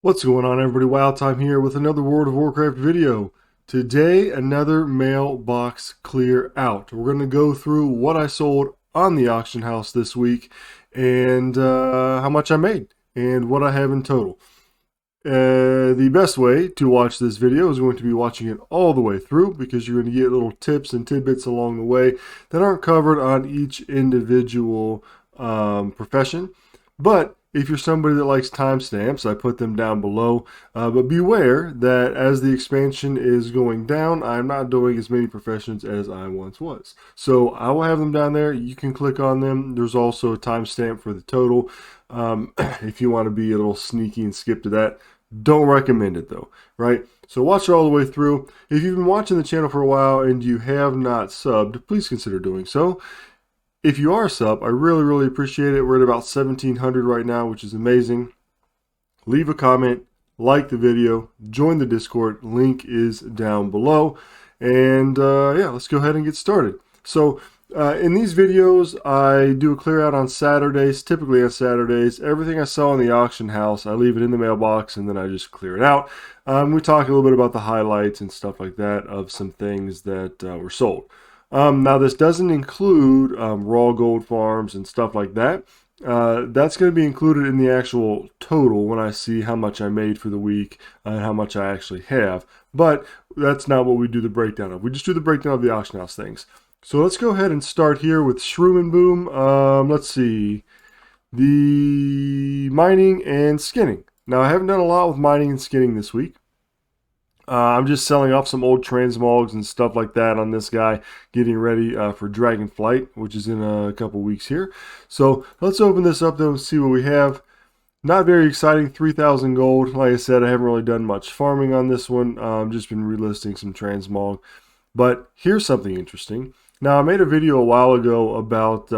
What's going on, everybody? Wild Time here with another World of Warcraft video. Today, another mailbox clear out. We're going to go through what I sold on the auction house this week and how much I made and what I have in total. The best way to watch this video is going to be watching it all the way through, because you're going to get little tips and tidbits along the way that aren't covered on each individual profession. But if you're somebody that likes timestamps, I put them down below. But beware that as the expansion is going down, I'm not doing as many professions as I once was. So I will have them down there. You can click on them. There's also a timestamp for the total. If you want to be a little sneaky and skip to that, don't recommend it though, right? So watch it all the way through. If you've been watching the channel for a while and you have not subbed, please consider doing so. If you are a sub, I really appreciate it. We're at about 1,700 right now, which is amazing. Leave a comment, like the video, join the Discord. Link is down below. And yeah, let's go ahead and get started. So in these videos, I do a clear out on Saturdays, typically on Saturdays. Everything I sell in the auction house, I leave it in the mailbox and then I just clear it out. We talk a little bit about the highlights and stuff like that of some things that were sold. Now, this doesn't include raw gold farms and stuff like that. That's going to be included in the actual total when I see how much I made for the week and how much I actually have. But that's not what we do the breakdown of. We just do the breakdown of the auction house things. So let's go ahead and start here with Shroom and Boom. Let's see. The mining and skinning. Now, I haven't done a lot with mining and skinning this week. I'm just selling off some old transmogs and stuff like that on this guy, getting ready for Dragonflight, which is in a couple weeks here. So let's open this up though and see what we have. Not very exciting, 3,000 gold. Like I said, I haven't really done much farming on this one. Just been relisting some transmog. But here's something interesting. Now, I made a video a while ago about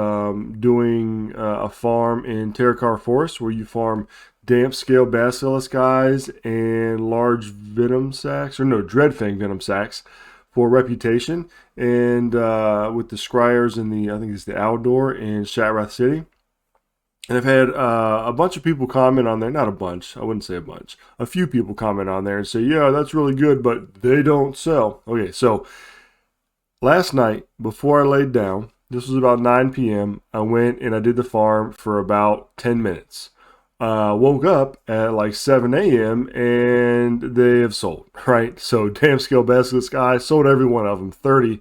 doing a farm in Terracar Forest where you farm damp scale basilisk eyes and large venom sacs, or no, dreadfang venom sacs for reputation, and with the scryers in the, I think it's the outdoor in Shatrath City. And I've had a bunch of people comment on there, not a bunch, I wouldn't say a bunch, a few people comment on there and say, yeah, that's really good, but they don't sell. Okay, so last night, before I laid down, this was about 9 p.m., I went and I did the farm for about 10 minutes. Woke up at like 7 a.m. and they have sold, right? So damn scale basilisk eye, sold every one of them, 30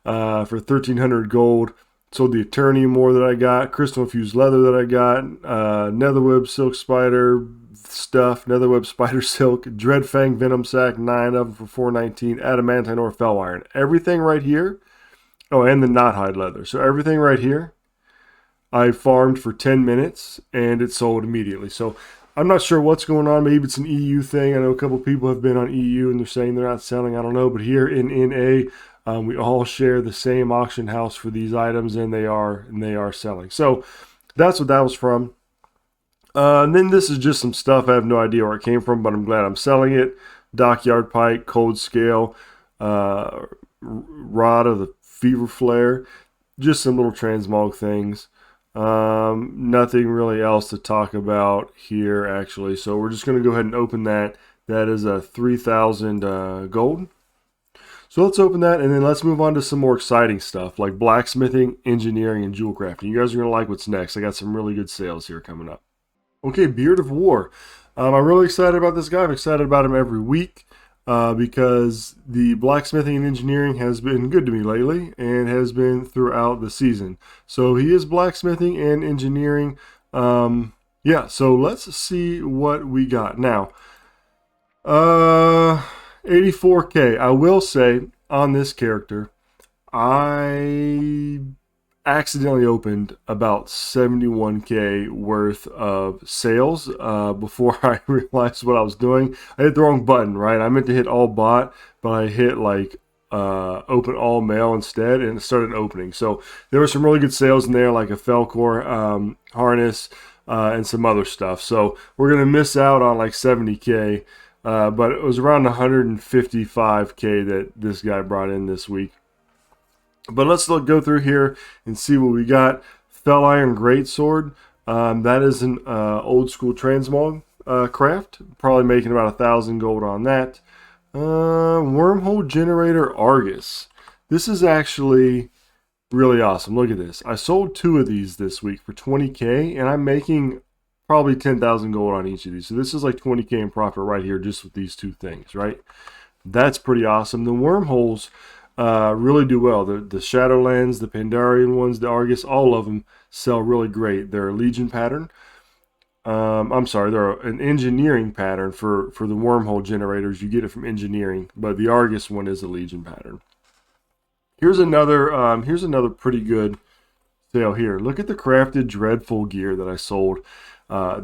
for 1,300 gold. Sold the Eternium ore that I got, crystal infused leather that I got, netherweb silk spider stuff, netherweb spider silk, dreadfang venom sac, 9 of them for 419, adamantine ore, fell iron. Everything right here. Oh, and the knot hide leather. So everything right here I farmed for 10 minutes and it sold immediately. So I'm not sure what's going on. Maybe it's an EU thing. I know a couple people have been on EU and they're saying they're not selling. I don't know. But here in NA, we all share the same auction house for these items, and they are selling. So that's what that was from. And then this is just some stuff. I have no idea where it came from, but I'm glad I'm selling it. Dockyard pike, cold scale, rod of the fever flare. Just some little transmog things. Nothing really else to talk about here, actually. So we're just going to go ahead and open that. That is a 3,000 gold. So let's open that, and then let's move on to some more exciting stuff like blacksmithing, engineering, and jewel crafting. You guys are going to like what's next. I got some really good sales here coming up. Okay, Beard of War. I'm really excited about this guy. I'm excited about him every week. Because the blacksmithing and engineering has been good to me lately and has been throughout the season. So he is blacksmithing and engineering. Yeah, so let's see what we got. Now, 84k. I will say on this character, I accidentally opened about 71k worth of sales before I realized what I was doing. I hit the wrong button, right? I meant to hit all bot, but I hit like open all mail instead, and it started opening. So there were some really good sales in there, like a Felcor harness and some other stuff. So we're gonna miss out on like 70k, but it was around 155k that this guy brought in this week. But let's go through here and see what we got. Fell Iron Greatsword. That is an old school transmog. craft. Probably making about 1,000 gold on that. Wormhole generator Argus. This is actually really awesome. Look at this. I sold 2 of these this week for 20k, and I'm making probably 10,000 gold on each of these. So this is like 20k in profit right here just with these 2 things, right? That's pretty awesome. The wormholes really do well. The Shadowlands, the Pandarian ones, the Argus, all of them sell really great. They're a Legion pattern. I'm sorry, they're an engineering pattern for the wormhole generators. You get it from engineering, but the Argus one is a Legion pattern. Here's another pretty good sale here. Look at the crafted dreadful gear that I sold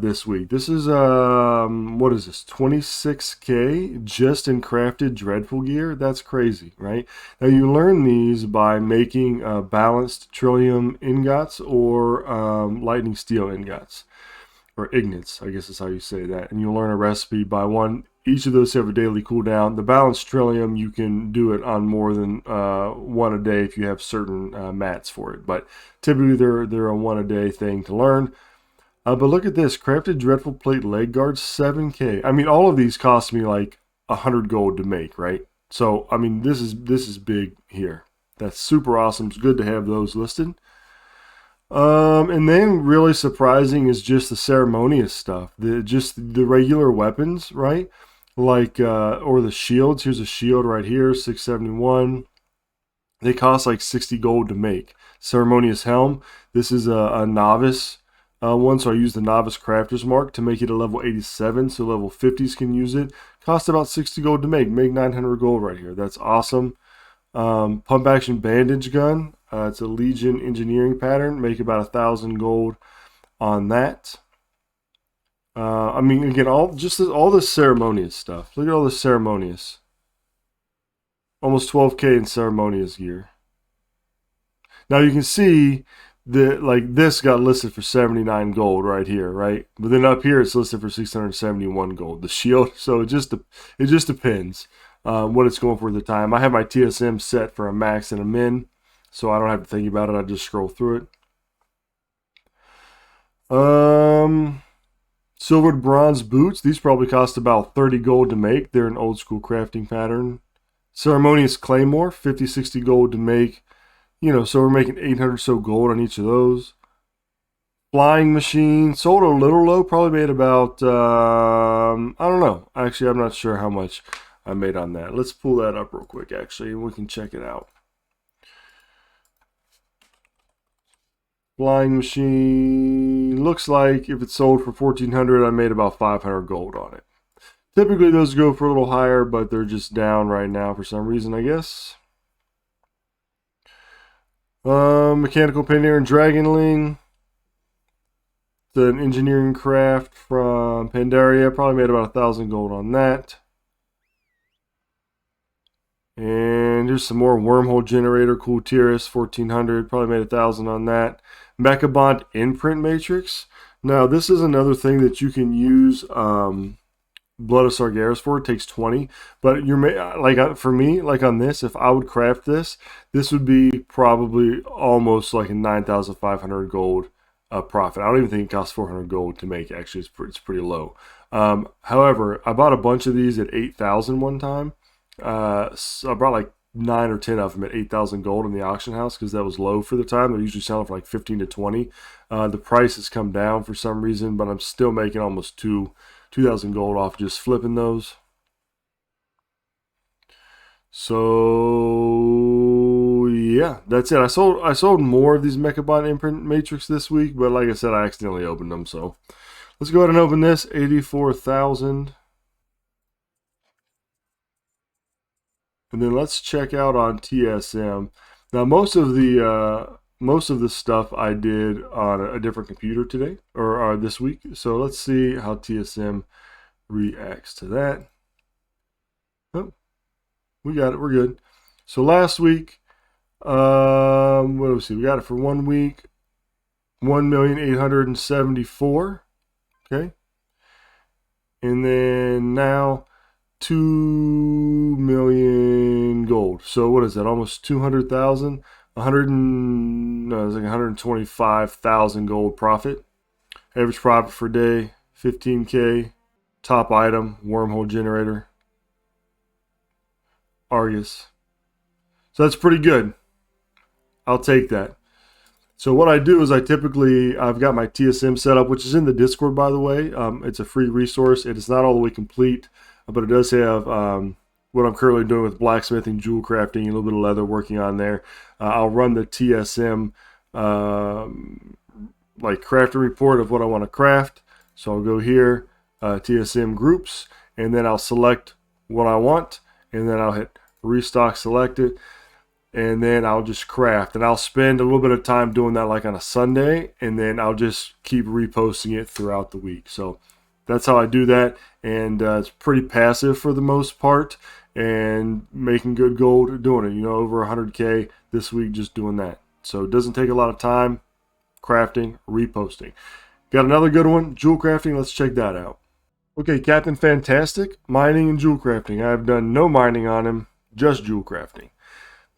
this week. This is what is this? 26k just in crafted dreadful gear. That's crazy, right? Now you learn these by making balanced trillium ingots or lightning steel ingots. Or ignits, I guess is how you say that. And you'll learn a recipe by one. Each of those have a daily cooldown. The balanced trillium, you can do it on more than one a day if you have certain mats for it. But typically they're a one a day thing to learn. But look at this, crafted dreadful plate leg guards, 7k. I mean, all of these cost me like 100 gold to make, right? So I mean, this is big here. That's super awesome. It's good to have those listed. And then really surprising is just the ceremonious stuff. Just the regular weapons, right? Like, or the shields. Here's a shield right here, 671. They cost like 60 gold to make. Ceremonious helm. This is a novice one, so I used the novice crafter's mark to make it a level 87, so level 50s can use it. Cost about 60 gold to make. Make 900 gold right here. That's awesome. Pump action bandage gun. It's a Legion engineering pattern. Make about 1,000 gold on that. I mean, again, all this ceremonious stuff. Look at all this ceremonious. Almost 12k in ceremonious gear. Now you can see that like this got listed for 79 gold right here, right? But then up here it's listed for 671 gold. The shield. So it just depends what it's going for at the time. I have my TSM set for a max and a min, so I don't have to think about it. I just scroll through it. Silvered bronze boots. These probably cost about 30 gold to make. They're an old school crafting pattern. Ceremonious claymore, 50-60 gold to make. You know, so we're making 800 or so gold on each of those. Flying machine, sold a little low, probably made about, I don't know. Actually, I'm not sure how much I made on that. Let's pull that up real quick, actually, and we can check it out. Flying machine, looks like if it's sold for 1,400, I made about 500 gold on it. Typically, those go for a little higher, but they're just down right now for some reason, I guess. Mechanical Pandaria and Dragonling. It's an engineering craft from Pandaria. Probably made about 1,000 gold on that. And here's some more wormhole generator. Cool Tiris, 1,400. Probably made 1,000 on that. Mechabond imprint matrix. Now this is another thing that you can use Blood of Sargeras for. It takes 20, but you're like for me, like on this, if I would craft this would be probably almost like a 9,500 gold profit. I don't even think it costs 400 gold to make. Actually, it's pretty low. However, I bought a bunch of these at 8,000 one time. So I brought like 9 or 10 of them at 8,000 gold in the auction house because that was low for the time. They're usually selling for like 15 to 20. The price has come down for some reason, but I'm still making almost 2,000 gold off just flipping those. So yeah, that's it. I sold more of these Mechabond imprint matrix this week, but like I said, I accidentally opened them. So let's go ahead and open this. 84,000. And then let's check out on TSM. Now most of the stuff I did on a different computer today or this week. So let's see how TSM reacts to that. Oh, we got it. We're good. So last week, what do we see? We got it for 1 week, 1,874,000. Okay, and then now 2 million gold. So what is that? Almost 200,000. 100 and no, it's like 125,000 gold profit. Average profit per day 15k. top item, wormhole generator, Argus. So that's pretty good. I'll take that. So what I do is I've got my TSM set up, which is in the Discord, by the way. It's a free resource. It is not all the way complete, but it does have what I'm currently doing with blacksmithing, jewel crafting, and a little bit of leather working on there. I'll run the TSM like crafting report of what I want to craft. So I'll go here, TSM groups, and then I'll select what I want, and then I'll hit restock selected. And then I'll just craft, and I'll spend a little bit of time doing that like on a Sunday, and then I'll just keep reposting it throughout the week. So that's how I do that, and it's pretty passive for the most part, and making good gold doing it. Over 100K this week just doing that. So it doesn't take a lot of time. Crafting, reposting. Got another good one, jewel crafting. Let's check that out. Okay, Captain Fantastic, mining and jewel crafting. I've done no mining on him, just jewel crafting.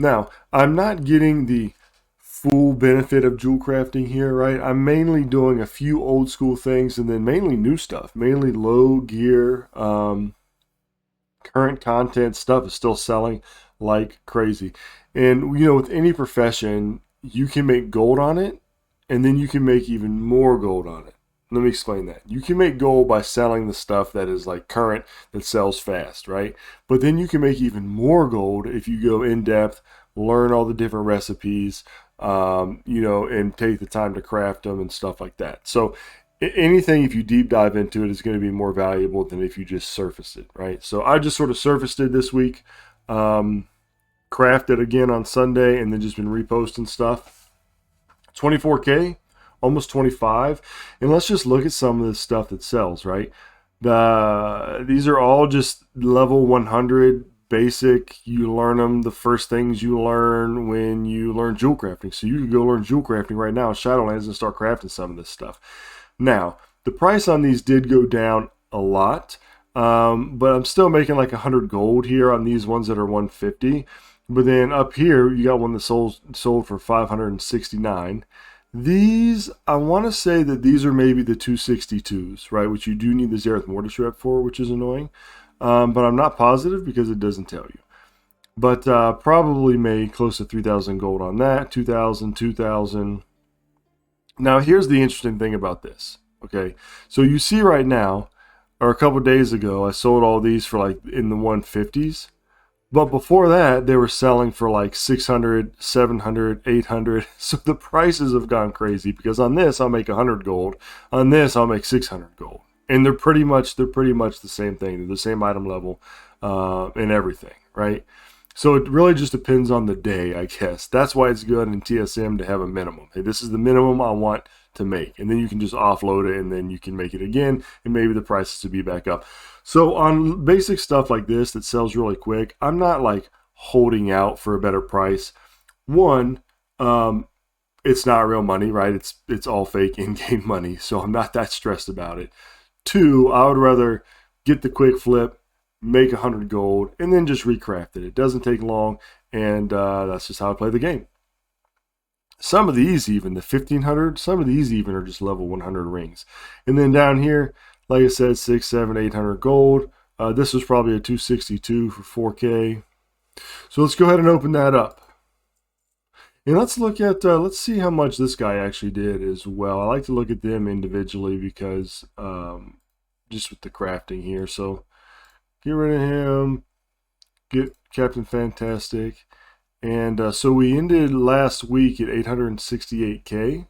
Now, I'm not getting the full benefit of jewel crafting here, right? I'm mainly doing a few old school things and then mainly new stuff, mainly low gear, current content stuff is still selling like crazy. And, with any profession, you can make gold on it, and then you can make even more gold on it. Let me explain that. You can make gold by selling the stuff that is like current, that sells fast, right? But then you can make even more gold if you go in depth, learn all the different recipes, and take the time to craft them and stuff like that. So anything, if you deep dive into it, is going to be more valuable than if you just surface it, right? So I just sort of surfaced it this week, crafted again on Sunday, and then just been reposting stuff. 24K. Almost 25, and let's just look at some of the stuff that sells, right? These are all just level 100 basic. You learn them, the first things you learn when you learn jewel crafting. So you can go learn jewel crafting right now in Shadowlands and start crafting some of this stuff. Now, the price on these did go down a lot, but I'm still making like 100 gold here on these ones that are 150. But then up here, you got one that sold for 569. These, I want to say that these are maybe the 262s, right? Which you do need the Xerath Mortis rep for, which is annoying. But I'm not positive because it doesn't tell you. But probably made close to 3,000 gold on that, 2,000, 2,000. Now, here's the interesting thing about this, okay? So you see right now, or a couple days ago, I sold all these for like in the 150s. But before that, they were selling for like 600, 700, 800. So the prices have gone crazy because on this, I'll make 100 gold. On this, I'll make 600 gold. And they're pretty much the same thing. They're the same item level and everything, right? So it really just depends on the day, I guess. That's why it's good in TSM to have a minimum. Hey, this is the minimum I want to make. And then you can just offload it, and then you can make it again, and maybe the prices will be back up. So on basic stuff like this that sells really quick, I'm not like holding out for a better price. One, it's not real money, right? It's all fake in-game money, so I'm not that stressed about it. Two, I would rather get the quick flip, make 100 gold, and then just recraft it. It doesn't take long, and that's just how I play the game. Some of these even, the 1500, some of these even are just level 100 rings. And then down here, like I said, 6, 7, 800 gold. This was probably a 262 for 4K. So let's go ahead and open that up. And let's look at, let's see how much this guy actually did as well. I like to look at them individually because just with the crafting here. So get rid of him, get Captain Fantastic. And so we ended last week at 868K.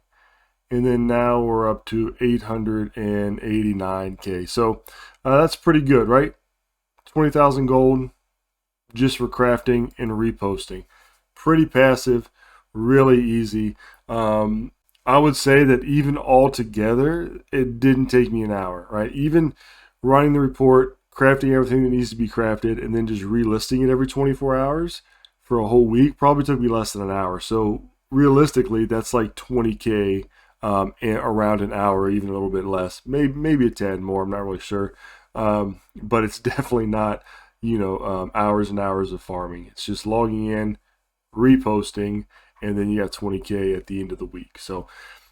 And then now we're up to 889K. So that's pretty good, right? 20,000 gold just for crafting and reposting. Pretty passive, really easy. I would say that even all together, it didn't take me an hour, right? Even running the report, crafting everything that needs to be crafted, and then just relisting it every 24 hours for a whole week probably took me less than an hour. So realistically, that's like 20K around an hour, even a little bit less, maybe a tad more. I'm not really sure, but it's definitely not hours and hours of farming. It's just logging in, reposting, and then you got 20K at the end of the week. So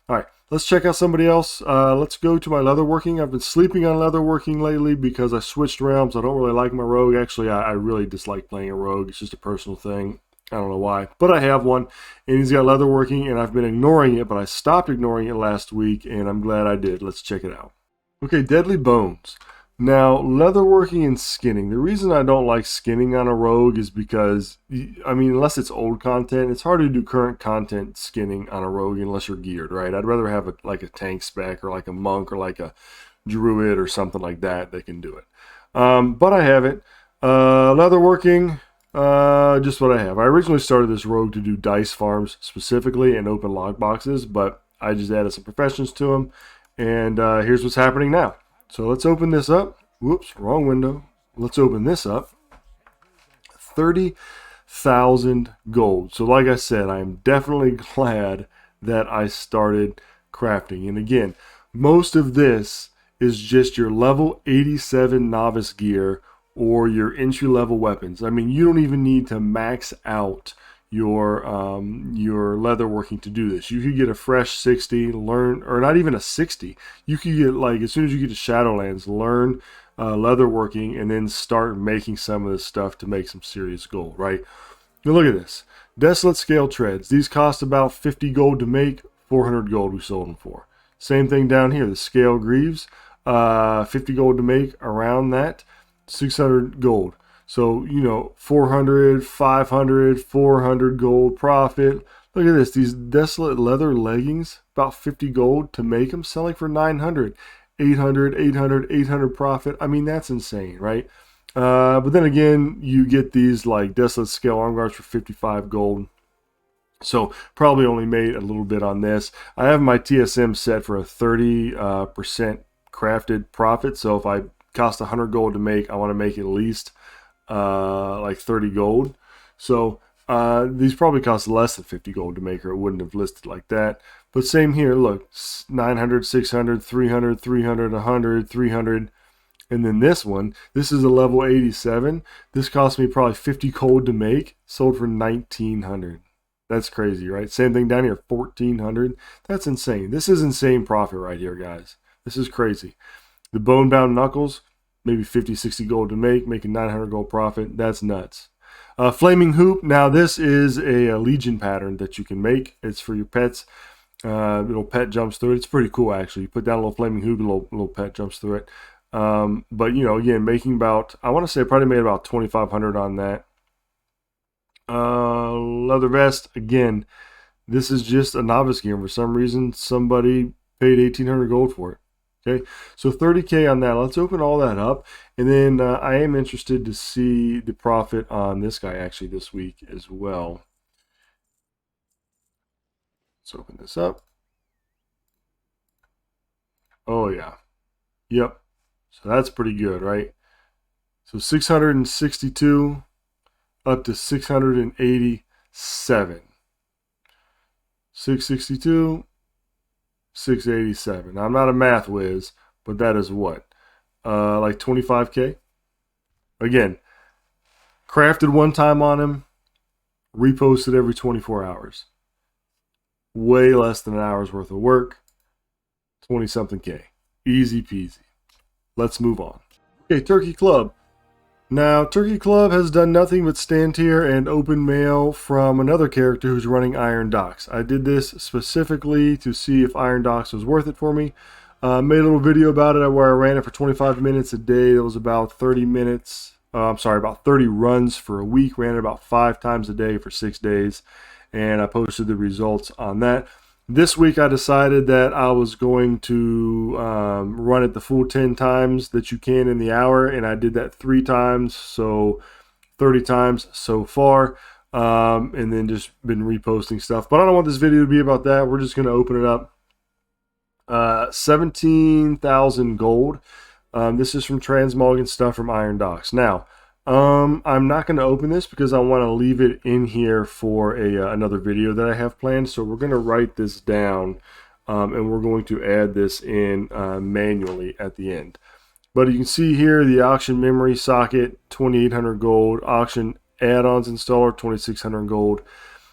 all right, Let's check out somebody else. Let's go to my leatherworking. I've been sleeping on leatherworking lately because I switched realms. I don't really like my rogue. Actually, I really dislike playing a rogue. It's just a personal thing. I don't know why, but I have one, and he's got leatherworking, and I've been ignoring it, but I stopped ignoring it last week, and I'm glad I did. Let's check it out. Okay, Deadly Bones. Now, leatherworking and skinning. The reason I don't like skinning on a rogue is because, I mean, unless it's old content, it's hard to do current content skinning on a rogue unless you're geared, right? I'd rather have like a tank spec or like a monk or like a druid or something like that that can do it. But I have it. Leatherworking, just what I have. I originally started this rogue to do dice farms specifically and open log boxes, but I just added some professions to them, and here's what's happening now. So let's open this up. Whoops, wrong window. Let's open this up. 30,000 gold. So like I said, I am definitely glad that I started crafting. And again, most of this is just your level 87 novice gear or your entry-level weapons. I mean, you don't even need to max out your leatherworking to do this. You could get a fresh 60, learn, or not even a 60. You could get, like, as soon as you get to Shadowlands, learn leatherworking and then start making some of this stuff to make some serious gold, right? Now look at this. Desolate Scale Treads. These cost about 50 gold to make, 400 gold we sold them for. Same thing down here. The Scale Greaves, 50 gold to make, around that, 600 gold. So, you know, 400, 500, 400 gold profit. Look at this. These Desolate Leather Leggings, about 50 gold to make them, selling for 900. 800, 800, 800 profit. I mean, that's insane, right? But then again, you get these like Desolate Scale Arm Guards for 55 gold. So probably only made a little bit on this. I have my TSM set for a 30% crafted profit. So if I cost 100 gold to make, I want to make at least like 30 gold. So these probably cost less than 50 gold to make, or it wouldn't have listed like that. But same here, look, 900, 600, 300, 300, 100, 300. And then this one, this is a level 87. This cost me probably 50 gold to make, sold for 1900. That's crazy, right? Same thing down here, 1400. That's insane. This is insane profit right here, guys. This is crazy. The Bone-Bound Knuckles, maybe 50, 60 gold to make, making 900 gold profit. That's nuts. Flaming Hoop. Now this is a Legion pattern that you can make. It's for your pets. Little pet jumps through it. It's pretty cool, actually. You put down a little Flaming Hoop, a little pet jumps through it. But, you know, again, making about, I want to say I probably made about 2,500 on that. Leather Vest. Again, this is just a novice gear. For some reason, somebody paid 1,800 gold for it. Okay, so 30K on that. Let's open all that up, and then I am interested to see the profit on this guy actually this week as well. Let's open this up. Oh yeah, yep. So that's pretty good, right? So 662 up to 687. 662. 687. Now, I'm not a math whiz, but that is what? Like 25K? Again, crafted one time on him, reposted every 24 hours. Way less than an hour's worth of work. 20-something K. Easy peasy. Let's move on. Okay, Turkey Club. Now, Turkey Club has done nothing but stand here and open mail from another character who's running Iron Docks. I did this specifically to see if Iron Docks was worth it for me. Made a little video about it where I ran it for 25 minutes a day. That was about 30 minutes. About 30 runs for a week. Ran it about 5 times a day for 6 days. And I posted the results on that. This week I decided that I was going to run it the full 10 times that you can in the hour, and I did that 3 times, so 30 times so far, and then just been reposting stuff. But I don't want this video to be about that. We're just going to open it up. 17,000 gold. This is from Transmog and stuff from Iron Docks. Now, I'm not going to open this because I want to leave it in here for another video that I have planned. So we're going to write this down, and we're going to add this in manually at the end. But you can see here the auction memory socket, 2,800 gold. Auction add-ons installer, 2,600 gold.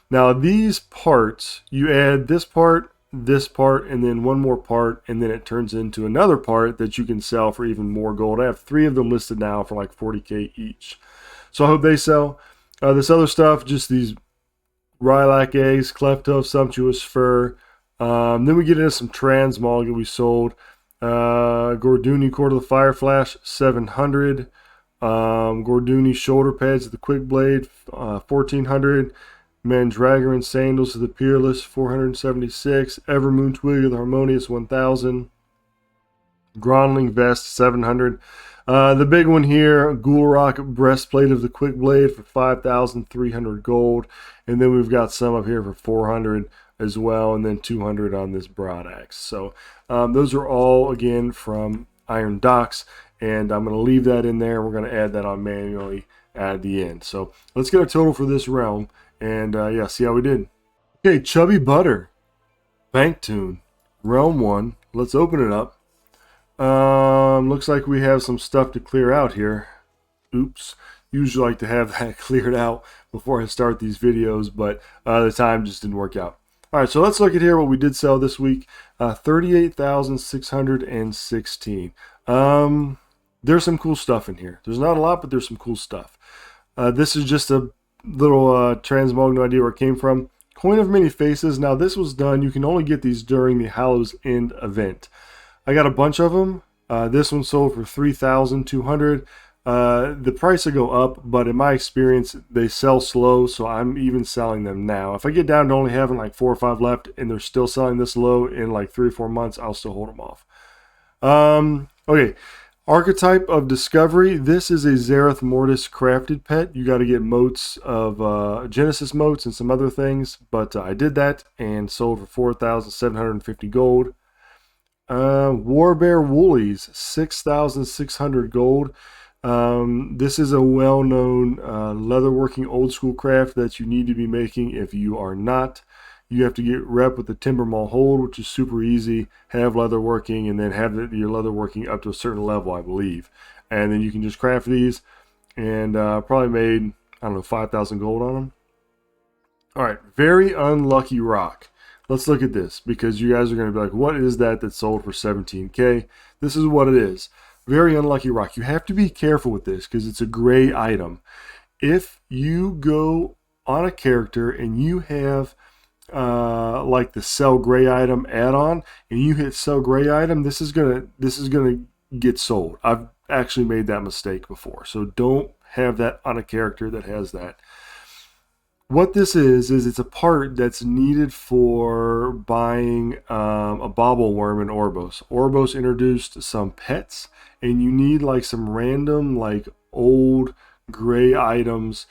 Now these parts, you add this part, this part, and then one more part, and then it turns into another part that you can sell for even more gold. I have 3 of them listed now for like 40k each. So I hope they sell. This other stuff, just these lilac eggs, cleft hoof, sumptuous fur. Then we get into some transmog that we sold. Gorduni Court of the Fire Flash, 700. Gorduni shoulder pads of the Quick Blade, 1400. Mandragoran sandals of the Peerless, 476. Evermoon twig of the Harmonious, 1000. Gronling vest, 700. The big one here, Ghoulrock breastplate of the Quick Blade for 5,300 gold. And then we've got some up here for 400 as well, and then 200 on this broad axe. So those are all, again, from Iron Docks, and I'm going to leave that in there. We're going to add that on manually at the end. So let's get a total for this realm, and yeah, see how we did. Okay, Chubby Butter, Bank Toon, Realm 1. Let's open it up. Looks like we have some stuff to clear out here. Oops. Usually like to have that cleared out before I start these videos, but the time just didn't work out. All right, so let's look at here what we did sell this week. 38,616. There's some cool stuff in here. There's not a lot, but there's some cool stuff. This is just a little transmog, no idea where it came from. Coin of Many Faces. Now this was done, you can only get these during the Hallows End event. I got a bunch of them. This one sold for 3,200. The price will go up, but in my experience, they sell slow, so I'm even selling them now. If I get down to only having like 4 or 5 left, and they're still selling this low in like 3 or 4 months, I'll still hold them off. Okay, Archetype of Discovery. This is a Zareth Mortis crafted pet. You got to get motes of Genesis motes and some other things, but I did that and sold for 4,750 gold. Warbear Woolies, 6,600 gold. This is a well-known leatherworking old school craft that you need to be making. If you are not, you have to get rep with the timber maul hold, which is super easy, have leatherworking, and then have your leatherworking up to a certain level, I believe. And then you can just craft these, and probably made, I don't know, 5,000 gold on them. All right, Very Unlucky Rock. Let's look at this, because you guys are going to be like, what is that sold for 17k? This is what it is. Very Unlucky Rock. You have to be careful with this because it's a gray item. If you go on a character and you have like the sell gray item add-on and you hit sell gray item, this is gonna get sold. I've actually made that mistake before, so don't have that on a character that has that. What this is it's a part that's needed for buying a bobble worm in Orbos. Orbos introduced some pets, and you need like some random like old gray items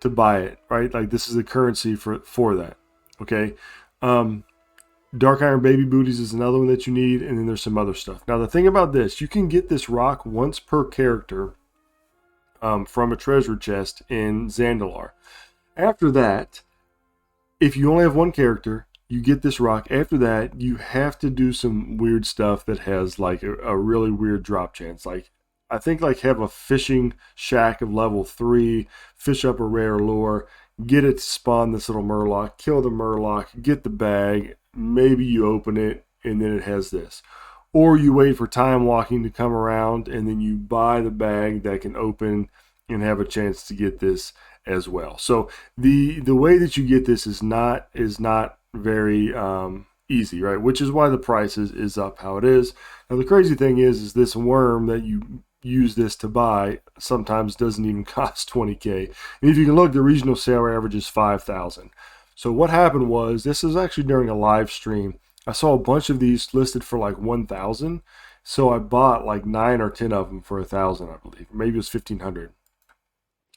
to buy it, right? Like this is the currency for that. Okay. Dark Iron Baby Booties is another one that you need, and then there's some other stuff. Now the thing about this, you can get this rock once per character from a treasure chest in Zandalar. After that, if you only have one character, you get this rock. After that, you have to do some weird stuff that has like a really weird drop chance. Like I think like have a fishing shack of level 3, fish up a rare lure, get it to spawn this little murloc, kill the murloc, get the bag, maybe you open it, and then it has this. Or you wait for time walking to come around, and then you buy the bag that can open and have a chance to get this as well. So the way that you get this is not very easy, right? Which is why the price is up how it is. Now the crazy thing is this worm that you use this to buy sometimes doesn't even cost 20k. And if you can look, the regional sale average is 5,000. So what happened was, this is actually during a live stream. I saw a bunch of these listed for like 1,000. So I bought like 9 or 10 of them for 1,000, I believe. Maybe it was 1,500.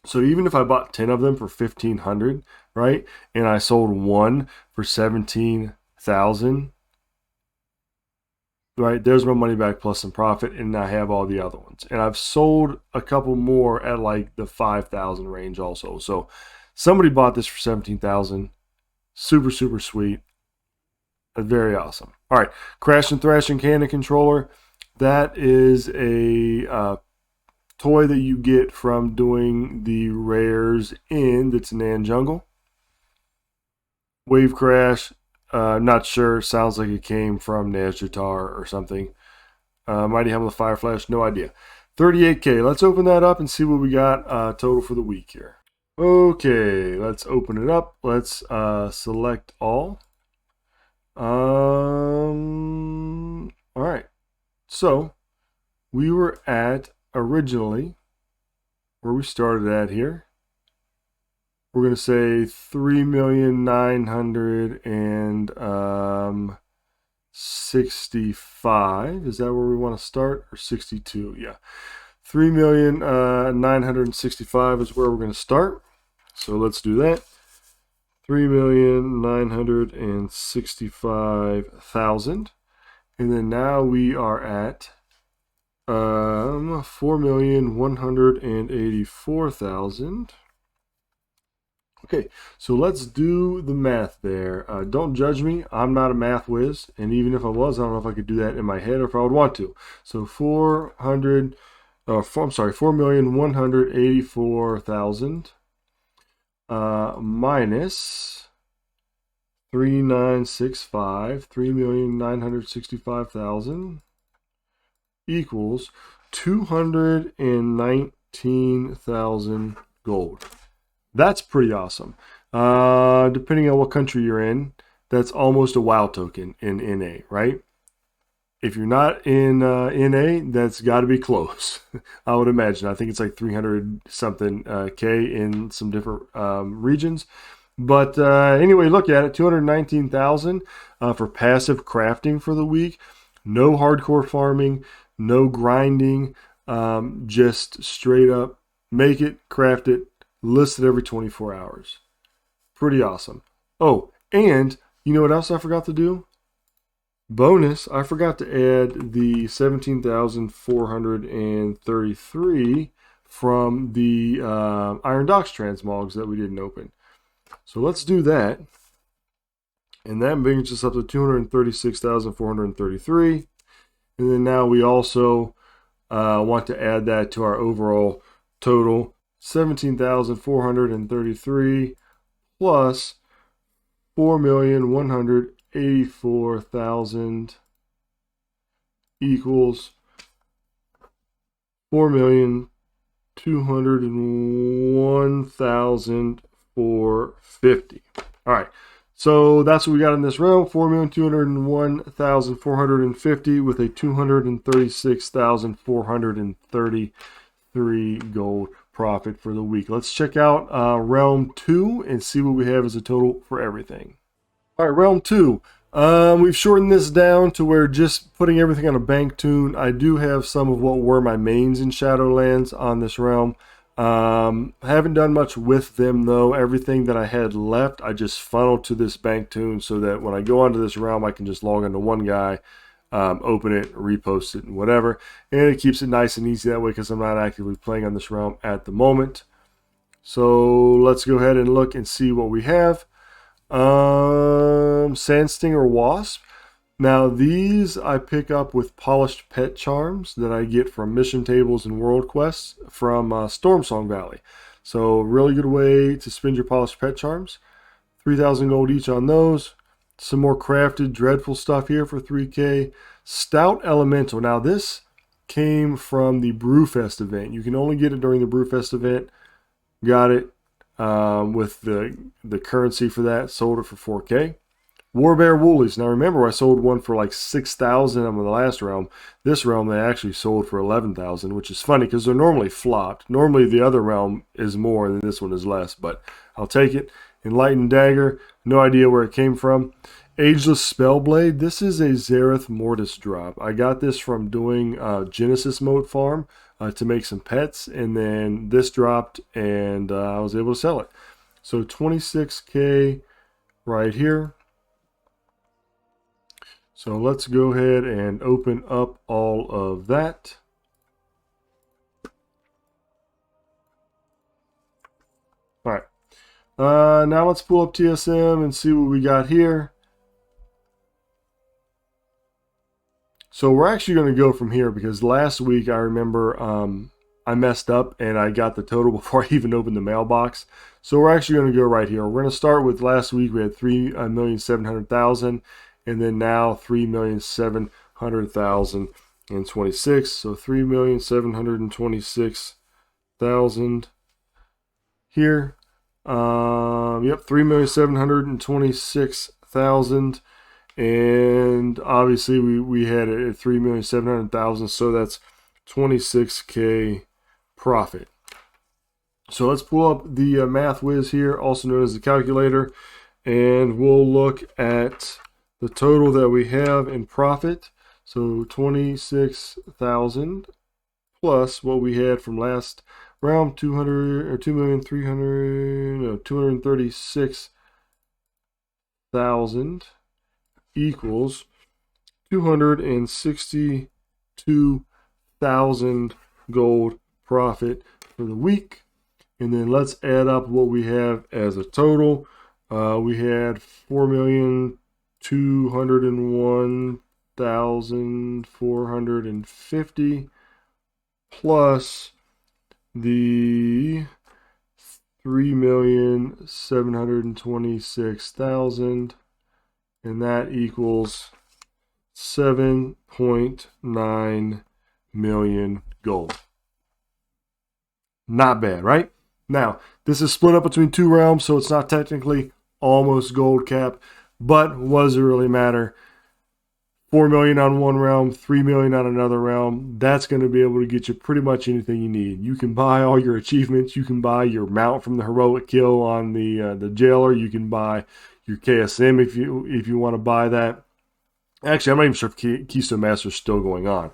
So even if I bought 10 of them for 1,500, right, and I sold one for 17,000, right, there's my money back plus some profit, and I have all the other ones. And I've sold a couple more at like the 5,000 range also. So somebody bought this for 17,000. Super, super sweet. Very awesome. All right, Crash and Thrash and Cannon Controller. That is a toy that you get from doing the rares in the Tanan Jungle. Wave Crash, Not sure. Sounds like it came from Nazjatar or something. Mighty Helm of the Fire Flash, no idea. 38K. Let's open that up and see what we got total for the week here. Okay, let's open it up. Let's select all. All right. So we were at originally where we started at here. We're going to say 3,965. Is that where we want to start? Or 62? Yeah. 3,965 is where we're going to start. So let's do that. 3,965,000. And then now we are at 4,184,000. Okay, so let's do the math there. Don't judge me. I'm not a math whiz, and even if I was, I don't know if I could do that in my head or if I would want to. So 4,184,000 minus 3,965,000 equals 219,000 gold. That's pretty awesome. Depending on what country you're in, that's almost a WoW token in NA, right? If you're not in NA, that's got to be close. I would imagine. I think it's like 300 something K in some different regions. But anyway, look at it, 219,000 for passive crafting for the week. No hardcore farming, no grinding, just straight up make it, craft it, list it every 24 hours. Pretty awesome. Oh, and you know what else I forgot to do? Bonus, I forgot to add the 17,433 from the Iron Docks transmogs that we didn't open. So let's do that. And that brings us up to 236,433. And then now we also want to add that to our overall total. 17,433 plus 4,184,000 equals 4,201,450. All right, so that's what we got in this round: 4,201,450 with a 236,433 gold profit for the week. Let's check out realm 2 and see what we have as a total for everything. All right, realm 2. We've shortened this down to where just putting everything on a bank toon. I do have some of what were my mains in Shadowlands on this realm. I haven't done much with them though. Everything that I had left, I just funneled to this bank toon so that when I go onto this realm, I can just log into one guy, open it, repost it, and whatever. And it keeps it nice and easy that way because I'm not actively playing on this realm at the moment. So let's go ahead and look and see what we have. Sandstinger Wasp. Now these I pick up with polished pet charms that I get from mission tables and world quests from Stormsong Valley. So really good way to spend your polished pet charms. 3,000 gold each on those. Some more crafted dreadful stuff here for 3K. Stout Elemental. Now this came from the Brewfest event. You can only get it during the Brewfest event. Got it with the currency for that. Sold it for 4K. Warbear Woolies. Now remember, I sold one for like 6,000 on the last realm. This realm they actually sold for 11,000, which is funny because they're normally flopped. Normally the other realm is more and this one is less, but I'll take it. Enlightened Dagger. No idea where it came from. Ageless Spellblade. This is a Zareth Mortis drop. I got this from doing Genesis mode farm to make some pets, and then this dropped and I was able to sell it. So 26K right here. So let's go ahead and open up all of that. All right. Now let's pull up TSM and see what we got here. So we're actually going to go from here because last week I remember I messed up and I got the total before I even opened the mailbox. So we're actually going to go right here. We're going to start with last week. We had 3,700,000, and then now 3,700,026. So 3,726,000 here. Yep, 3,726,000. And obviously we had it at 3,700,000, so that's 26K profit. So let's pull up the Math Whiz here, also known as the calculator, and we'll look at the total that we have in profit. So 26,000 plus what we had from last round, 236,000 equals 262,000 gold profit for the week. And then let's add up what we have as a total. We had 4,201,450 plus the 3,726,000, and that equals 7.9 million gold. Not bad, right? Now, this is split up between two realms, so it's not technically almost gold cap, but what does it really matter? 4 million on one realm, 3 million on another realm. That's going to be able to get you pretty much anything you need. You can buy all your achievements. You can buy your mount from the heroic kill on the jailer. You can buy your KSM if you want to buy that. Actually, I'm not even sure if Keystone Master is still going on.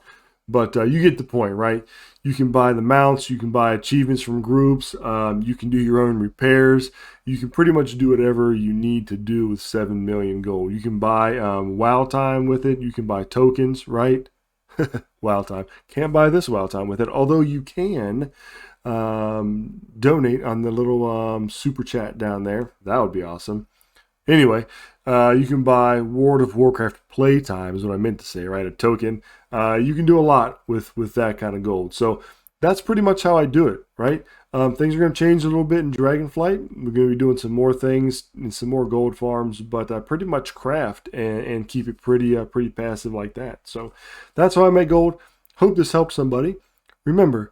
But you get the point, right? You can buy the mounts. You can buy achievements from groups. You can do your own repairs. You can pretty much do whatever you need to do with 7 million gold. You can buy WoW time with it. You can buy tokens, right? WoW time. Can't buy this WoW time with it, although you can donate on the little super chat down there. That would be awesome. Anyway, you can buy World of Warcraft playtime is what I meant to say, right? A token. You can do a lot with that kind of gold. So that's pretty much how I do it, right? Things are going to change a little bit in Dragonflight. We're going to be doing some more things and some more gold farms, but I pretty much craft and keep it pretty passive like that. So that's how I make gold. Hope this helps somebody. Remember,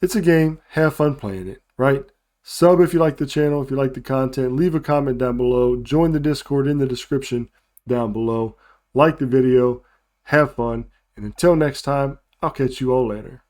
it's a game. Have fun playing it, right? Sub if you like the channel, if you like the content. Leave a comment down below. Join the Discord in the description down below. Like the video. Have fun. And until next time, I'll catch you all later.